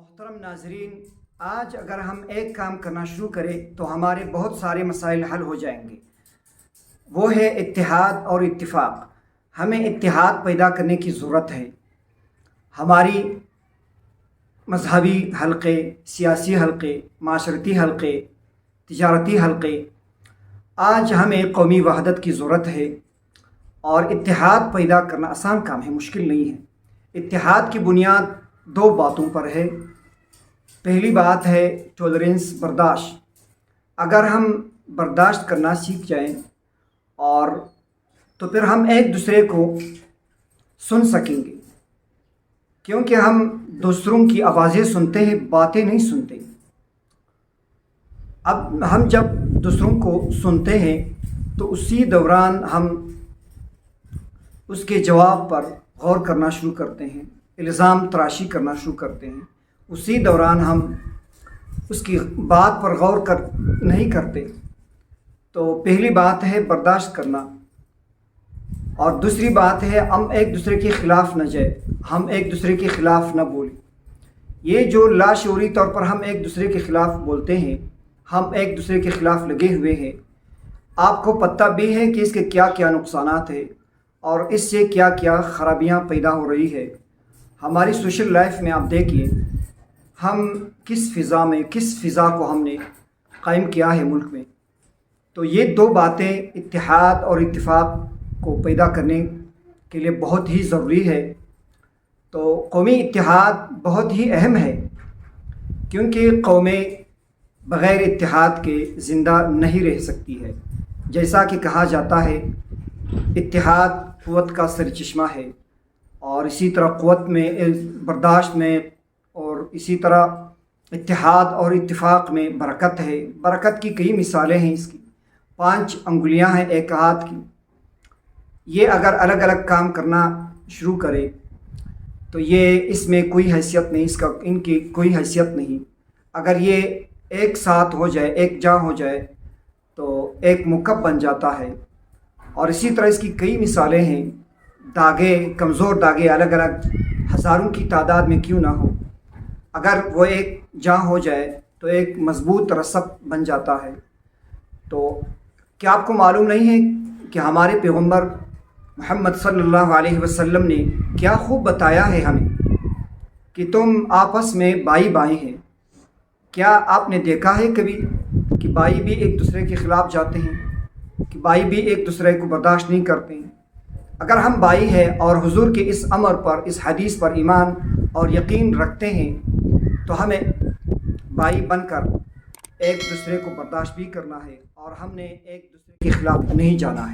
محترم ناظرین، آج اگر ہم ایک کام کرنا شروع کریں تو ہمارے بہت سارے مسائل حل ہو جائیں گے۔ وہ ہے اتحاد اور اتفاق۔ ہمیں اتحاد پیدا کرنے کی ضرورت ہے۔ ہماری مذہبی حلقے، سیاسی حلقے، معاشرتی حلقے، تجارتی حلقے، آج ہمیں قومی وحدت کی ضرورت ہے، اور اتحاد پیدا کرنا آسان کام ہے، مشکل نہیں ہے۔ اتحاد کی بنیاد دو باتوں پر ہے۔ پہلی بات ہے ٹولرنس، برداشت۔ اگر ہم برداشت کرنا سیکھ جائیں تو پھر ہم ایک دوسرے کو سن سکیں گے، کیونکہ ہم دوسروں کی آوازیں سنتے ہیں، باتیں نہیں سنتے۔ اب ہم جب دوسروں کو سنتے ہیں تو اسی دوران ہم اس کے جواب پر غور کرنا شروع کرتے ہیں، الزام تراشی کرنا شروع کرتے ہیں۔ اسی دوران ہم اس کی بات پر غور نہیں کرتے۔ تو پہلی بات ہے برداشت کرنا، اور دوسری بات ہے ہم ایک دوسرے کے خلاف نہ جائیں، ہم ایک دوسرے کے خلاف نہ بولیں۔ یہ جو لاشعوری طور پر ہم ایک دوسرے کے خلاف بولتے ہیں، ہم ایک دوسرے کے خلاف لگے ہوئے ہیں، آپ کو پتہ بھی ہے کہ اس کے کیا کیا نقصانات ہیں اور اس سے کیا کیا خرابیاں پیدا ہو رہی ہے۔ ہماری سوشل لائف میں آپ دیکھیے، ہم کس فضا کو ہم نے قائم کیا ہے ملک میں۔ تو یہ دو باتیں اتحاد اور اتفاق کو پیدا کرنے کے لیے بہت ہی ضروری ہے۔ تو قومی اتحاد بہت ہی اہم ہے، کیونکہ قومیں بغیر اتحاد کے زندہ نہیں رہ سکتی ہے۔ جیسا کہ کہا جاتا ہے، اتحاد قوت کا سرچشمہ ہے، اور اسی طرح قوت میں، برداشت میں، اور اسی طرح اتحاد اور اتفاق میں برکت ہے۔ برکت کی کئی مثالیں ہیں۔ اس کی 5 انگلیاں ہیں ایک ہاتھ کی۔ یہ اگر الگ الگ کام کرنا شروع کرے تو اس میں کوئی حیثیت نہیں، ان کی کوئی حیثیت نہیں۔ اگر یہ ایک ساتھ ہو جائے، ایک جاں ہو جائے، تو ایک مکعب بن جاتا ہے۔ اور اسی طرح اس کی کئی مثالیں ہیں۔ داغے، کمزور داغے الگ الگ ہزاروں کی تعداد میں کیوں نہ ہو، اگر وہ ایک جاں ہو جائے تو ایک مضبوط رسب بن جاتا ہے۔ تو کیا آپ کو معلوم نہیں ہے کہ ہمارے پیغمبر محمد صلی اللہ علیہ وسلم نے کیا خوب بتایا ہے ہمیں کہ تم آپس میں بھائی بھائی ہیں۔ کیا آپ نے دیکھا ہے کبھی کہ بھائی بھی ایک دوسرے کے خلاف جاتے ہیں، کہ بھائی بھی ایک دوسرے کو برداشت نہیں کرتے ہیں؟ اگر ہم بھائی ہیں اور حضور کے اس امر پر، اس حدیث پر ایمان اور یقین رکھتے ہیں، تو ہمیں بھائی بن کر ایک دوسرے کو برداشت بھی کرنا ہے، اور ہم نے ایک دوسرے کے خلاف نہیں جانا ہے۔